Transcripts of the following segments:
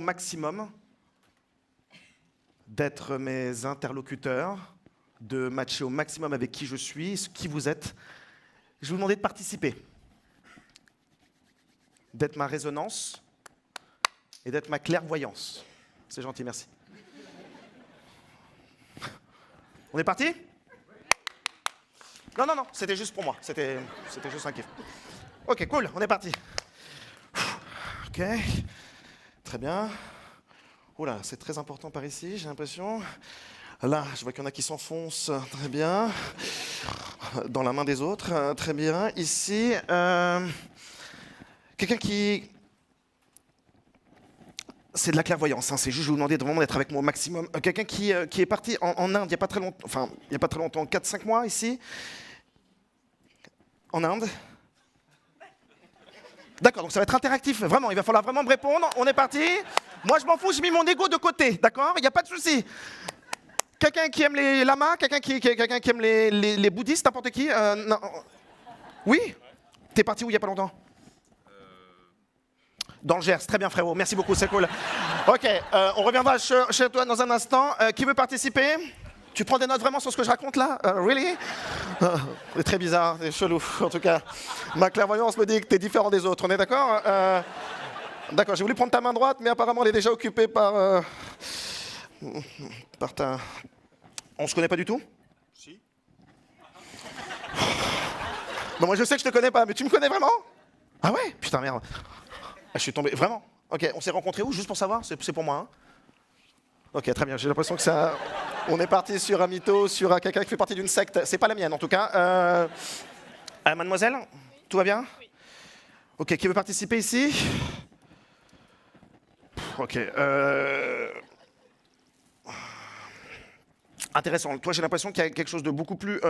Maximum d'être mes interlocuteurs, de matcher au maximum avec qui je suis, qui vous êtes. Je vais vous demander de participer, d'être ma résonance et d'être ma clairvoyance. C'est gentil, merci. On est parti? Non, c'était juste pour moi. C'était juste un kiff. Ok, cool, on est parti. Ok, très bien. Oula, c'est très important par ici, j'ai l'impression. Là, je vois qu'il y en a qui s'enfoncent. Très bien. Dans la main des autres. Très bien. Ici, quelqu'un qui... C'est de la clairvoyance, hein. C'est juste, je vais vous demander vraiment d'être avec moi au maximum. Quelqu'un qui est parti en Inde il n'y a pas très longtemps, 4-5 mois ici. En Inde. D'accord, donc ça va être interactif, vraiment, il va falloir vraiment me répondre. On est parti. Moi, je m'en fous, j'ai mis mon ego de côté, d'accord? Il n'y a pas de souci. Quelqu'un qui aime les lamas, quelqu'un qui aime les bouddhistes, n'importe qui non. Oui? T'es parti où il n'y a pas longtemps? Dans le Gers, très bien frérot, merci beaucoup, c'est cool. Ok, on reviendra chez toi dans un instant. Qui veut participer? Tu prends des notes vraiment sur ce que je raconte là? Really? C'est très bizarre, c'est chelou. En tout cas, ma clairvoyance me dit que t'es différent des autres, on est d'accord? D'accord, j'ai voulu prendre ta main droite, mais apparemment elle est déjà occupée par ta... On se connaît pas du tout? Si. Bon, moi je sais que je te connais pas, mais tu me connais vraiment? Ah ouais? Putain, merde. Ah, je suis tombé, vraiment? Ok, on s'est rencontrés où, juste pour savoir? C'est pour moi, hein? Ok, très bien, j'ai l'impression que ça... On est parti sur un mytho, sur quelqu'un qui fait partie d'une secte. C'est pas la mienne, en tout cas. Mademoiselle, tout va bien? Oui. Ok, qui veut participer ici? Ok, intéressant. Toi, j'ai l'impression qu'il y a quelque chose de beaucoup plus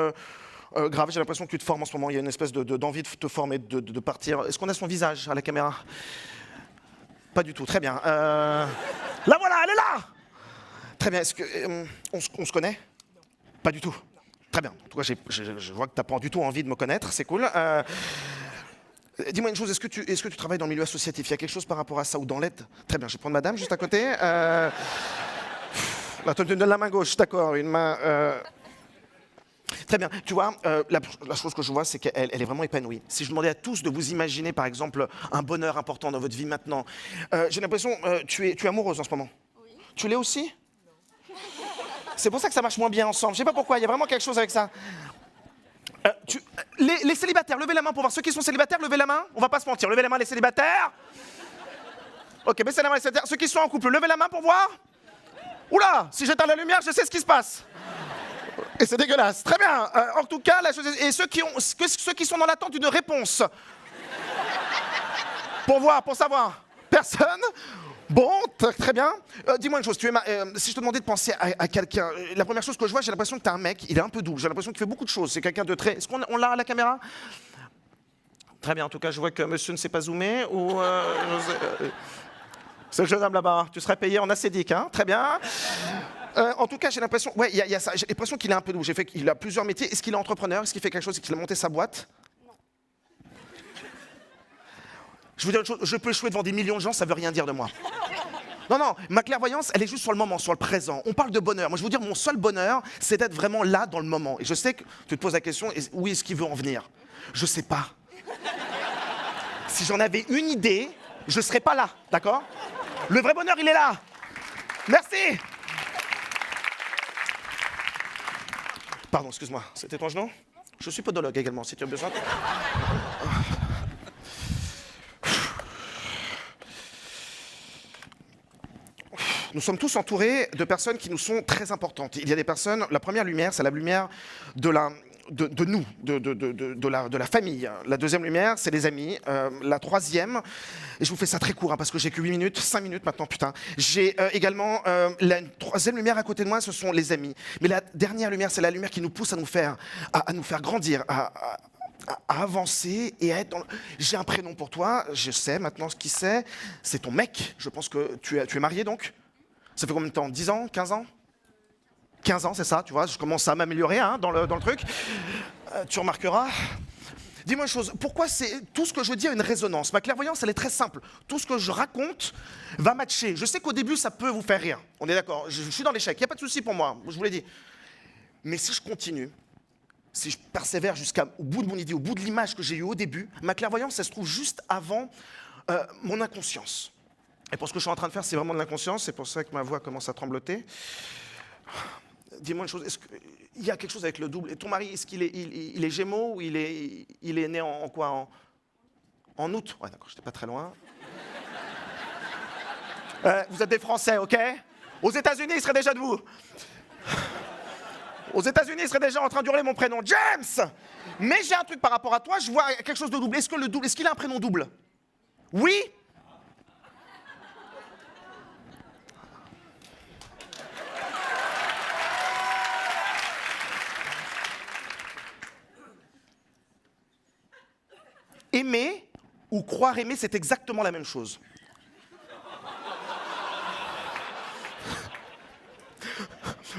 grave. J'ai l'impression que tu te formes en ce moment. Il y a une espèce d'envie de te former, de partir. Est-ce qu'on a son visage à la caméra? Pas du tout. Très bien. La voilà, elle est là! Très bien. Est-ce que on se connaît? Non. Pas du tout. Très bien. En tout cas, je vois que tu n'as pas du tout envie de me connaître. C'est cool. Dis-moi une chose, est-ce que tu travailles dans le milieu associatif? Il y a quelque chose par rapport à ça ou dans l'aide? Très bien, je vais prendre madame juste à côté. Là, tu me donnes la main gauche, d'accord, une main... Très bien, tu vois, la chose que je vois, c'est qu'elle est vraiment épanouie. Si je demandais à tous de vous imaginer, par exemple, un bonheur important dans votre vie maintenant, j'ai l'impression, tu es amoureuse en ce moment. Oui. Tu l'es aussi? C'est pour ça que ça marche moins bien ensemble. Je sais pas pourquoi, il y a vraiment quelque chose avec ça. Les célibataires, levez la main pour voir. Ceux qui sont célibataires, levez la main. On va pas se mentir, levez la main les célibataires. Ok, baissez la main les célibataires. Ceux qui sont en couple, levez la main pour voir. Oula, si j'éteins la lumière, je sais ce qui se passe. Et c'est dégueulasse. Très bien. En tout cas, la chose est... Et ceux qui sont dans l'attente d'une réponse. Pour voir, pour savoir. Personne? Bon, très bien. Dis-moi une chose, si je te demandais de penser à quelqu'un, la première chose que je vois, j'ai l'impression que tu as un mec, il est un peu doux, j'ai l'impression qu'il fait beaucoup de choses, c'est quelqu'un de très... Est-ce qu'on l'a à la caméra? Très bien, en tout cas, je vois que monsieur ne s'est pas zoomé, ou... c'est le jeune homme là-bas, tu serais payé en acédique, hein? Très bien. En tout cas, j'ai l'impression... Ouais, il y a ça, j'ai l'impression qu'il est un peu doux, qu'il a plusieurs métiers. Est-ce qu'il est entrepreneur? Est-ce qu'il fait quelque chose? Est-ce qu'il a monté sa boîte? Je veux dire une chose, je peux échouer devant des millions de gens, ça veut rien dire de moi. Non, ma clairvoyance, elle est juste sur le moment, sur le présent. On parle de bonheur. Moi, je veux dire, mon seul bonheur, c'est d'être vraiment là, dans le moment. Et je sais que tu te poses la question, où est-ce qu'il veut en venir? Je sais pas. Si j'en avais une idée, je serais pas là, d'accord? Le vrai bonheur, il est là. Merci. Pardon, excuse-moi, c'était ton genou? Je suis podologue également, si tu as besoin. Nous sommes tous entourés de personnes qui nous sont très importantes. Il y a des personnes, la première lumière, c'est la lumière de nous, de la famille. La deuxième lumière, c'est les amis. La troisième, et je vous fais ça très court, hein, parce que j'ai que 8 minutes, 5 minutes maintenant, putain. J'ai également la troisième lumière à côté de moi, ce sont les amis. Mais la dernière lumière, c'est la lumière qui nous pousse à nous faire grandir, à avancer et à être dans... J'ai un prénom pour toi, je sais maintenant ce qu'il c'est. C'est ton mec. Je pense que tu es marié donc? Ça fait combien de temps? 10 ans? 15 ans? 15 ans, c'est ça, tu vois, je commence à m'améliorer, hein, dans le truc. Tu remarqueras. Dis-moi une chose, pourquoi tout ce que je dis a une résonance? Ma clairvoyance, elle est très simple. Tout ce que je raconte va matcher. Je sais qu'au début, ça peut vous faire rire. On est d'accord? Je suis dans l'échec, il n'y a pas de souci pour moi, je vous l'ai dit. Mais si je continue, si je persévère jusqu'au bout de mon idée, au bout de l'image que j'ai eue au début, ma clairvoyance, elle se trouve juste avant mon inconscience. Et pour ce que je suis en train de faire, c'est vraiment de l'inconscience, c'est pour ça que ma voix commence à trembloter. Dis-moi une chose, est-ce qu'il y a quelque chose avec le double? Et ton mari, est-ce qu'il est, il est Gémeaux ou il est né en quoi? En août? Ouais, d'accord, j'étais pas très loin. Vous êtes des Français, ok? Aux États-Unis, il serait déjà debout. Aux États-Unis, il serait déjà en train d'hurler mon prénom, James! Mais j'ai un truc par rapport à toi, je vois quelque chose de double. Est-ce qu'il a un prénom double? Oui? Aimer ou croire aimer, c'est exactement la même chose.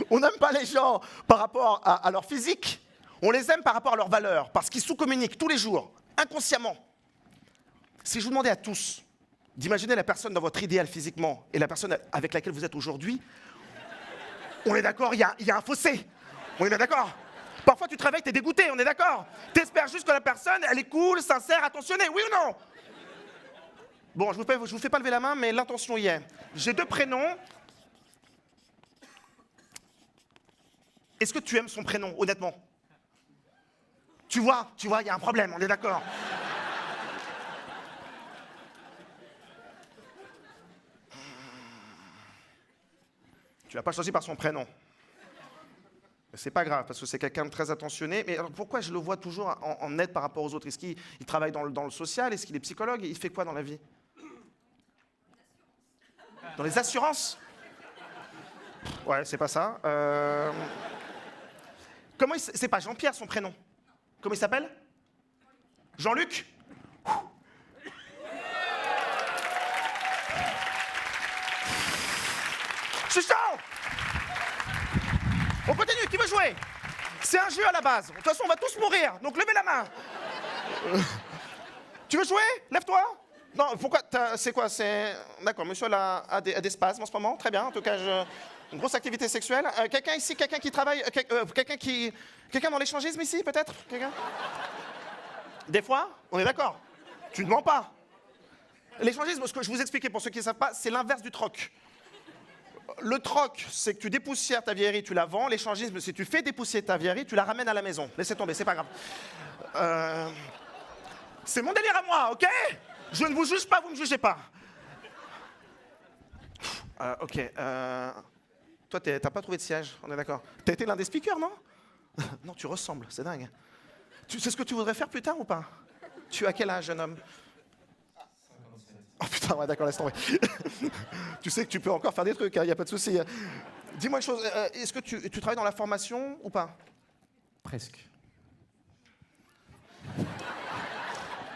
On n'aime pas les gens par rapport à leur physique, on les aime par rapport à leurs valeurs, parce qu'ils sous-communiquent tous les jours, inconsciemment. Si je vous demandais à tous d'imaginer la personne dans votre idéal physiquement et la personne avec laquelle vous êtes aujourd'hui, on est d'accord, il y a un fossé. On est bien d'accord? Parfois, tu te réveilles, t'es dégoûté, on est d'accord? T'espères juste que la personne, elle est cool, sincère, attentionnée, oui ou non? Bon, je vous fais pas lever la main, mais l'intention y est. J'ai 2 prénoms. Est-ce que tu aimes son prénom, honnêtement? Tu vois, il y a un problème, on est d'accord? Tu l'as pas choisi par son prénom. C'est pas grave, parce que c'est quelqu'un de très attentionné. Mais alors pourquoi je le vois toujours en aide par rapport aux autres? Est-ce qu'il travaille dans le social? Est-ce qu'il est psychologue? Il fait quoi dans la vie? Dans les assurances? Ouais, c'est pas ça. C'est pas Jean-Pierre son prénom. Comment il s'appelle? Jean-Luc? Je suis chaud! On continue, qui veut jouer? C'est un jeu à la base. De toute façon, on va tous mourir, donc levez la main. Tu veux jouer? Lève-toi. Non, pourquoi? C'est quoi? D'accord, monsieur a des spasmes en ce moment. Très bien, en tout cas, une grosse activité sexuelle. Quelqu'un ici, quelqu'un qui travaille, quelqu'un dans l'échangisme ici, peut-être? Quelqu'un? Des fois? On est d'accord. Tu ne mens pas. L'échangisme, ce que je vous expliquais pour ceux qui ne savent pas, c'est l'inverse du troc. Le troc, c'est que tu dépoussières ta vieillerie, tu la vends. L'échangisme, c'est que tu fais dépoussiérer ta vieillerie, tu la ramènes à la maison. Laissez tomber, c'est pas grave. C'est mon délire à moi, ok? Je ne vous juge pas, vous ne me jugez pas. Ok. Toi, t'as pas trouvé de siège, on est d'accord? T'as été l'un des speakers, non? Non, tu ressembles, c'est dingue. Tu sais ce que tu voudrais faire plus tard ou pas? Tu as quel âge, jeune homme? Oh putain, ouais, d'accord, laisse tomber. Tu sais que tu peux encore faire des trucs, il n'y a pas de souci. Dis-moi une chose, est-ce que tu travailles dans la formation ou pas? Presque.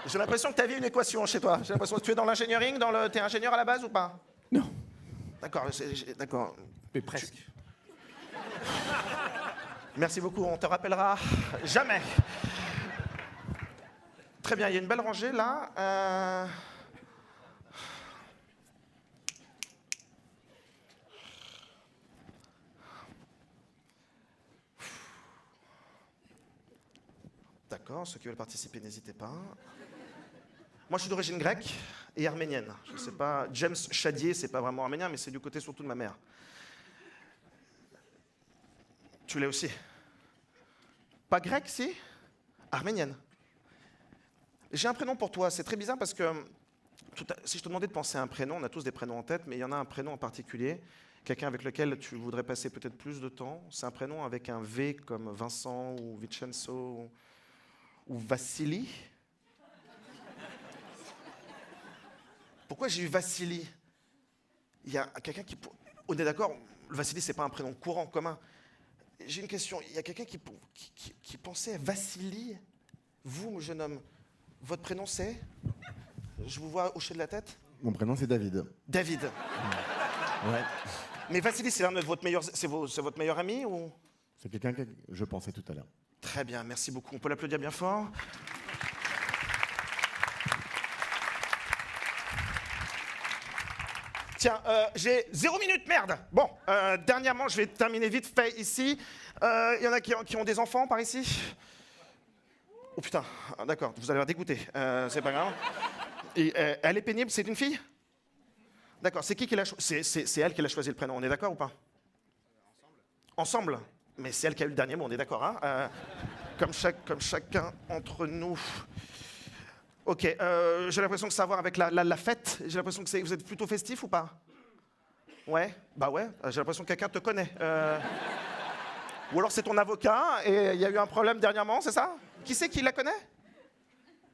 J'ai l'impression que tu avais une équation chez toi. J'ai l'impression que tu es dans l'ingénierie, t'es ingénieur à la base ou pas? Non. D'accord, d'accord. Mais presque. Merci beaucoup, on te rappellera jamais. Très bien, il y a une belle rangée là. D'accord, ceux qui veulent participer, n'hésitez pas. Moi, je suis d'origine grecque et arménienne. Je ne sais pas, James Chadier, c'est pas vraiment arménien, mais c'est du côté surtout de ma mère. Tu l'es aussi. Pas grecque, si? Arménienne. J'ai un prénom pour toi, c'est très bizarre parce que si je te demandais de penser à un prénom, on a tous des prénoms en tête, mais il y en a un prénom en particulier, quelqu'un avec lequel tu voudrais passer peut-être plus de temps. C'est un prénom avec un V comme Vincent ou Vincenzo ou Vassili. Pourquoi j'ai eu Vassili? Il y a quelqu'un qui... On est d'accord, le Vassili, c'est pas un prénom courant, commun. J'ai une question, il y a quelqu'un qui pensait à Vassili? Vous, mon jeune homme, votre prénom c'est? Je vous vois hocher de la tête. Mon prénom c'est David. David. Ouais. Mais Vassili, c'est l'un de votre meilleur... C'est votre meilleur ami ou? C'est quelqu'un que je pensais tout à l'heure. Très bien, merci beaucoup. On peut l'applaudir bien fort. Tiens, j'ai 0 minute, merde. Bon, dernièrement, je vais terminer vite fait ici. Il y en a qui ont des enfants par ici? Oh putain, d'accord, vous allez la dégoûter. C'est pas grave. Et, elle est pénible, c'est une fille? D'accord, c'est qui l'a choisi? C'est elle qui l'a choisi le prénom, on est d'accord ou pas? Ensemble. Mais c'est elle qui a eu le dernier mot, on est d'accord, hein? Comme chacun entre nous. Ok, j'ai l'impression que ça a à voir avec la fête. J'ai l'impression que vous êtes plutôt festif ou pas? Ouais, bah ouais, j'ai l'impression que quelqu'un te connaît. Ou alors c'est ton avocat et il y a eu un problème dernièrement, c'est ça? Qui c'est qui la connaît?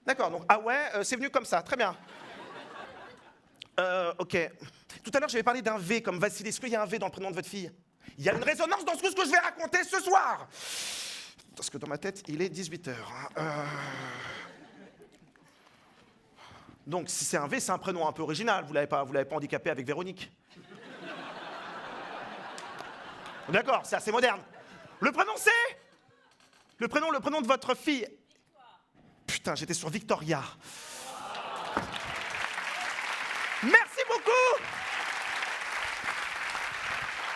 D'accord, donc ah ouais, c'est venu comme ça, très bien. Ok. Tout à l'heure, j'avais parlé d'un V comme Vassili. Est-ce qu'il y a un V dans le prénom de votre fille? Il y a une résonance dans ce que je vais raconter ce soir. Parce que dans ma tête, il est 18h. Donc, si c'est un V, c'est un prénom un peu original. Vous l'avez pas handicapé avec Véronique. D'accord, c'est assez moderne. Le prénom, c'est? Le prénom de votre fille. Putain, j'étais sur Victoria. Merci beaucoup.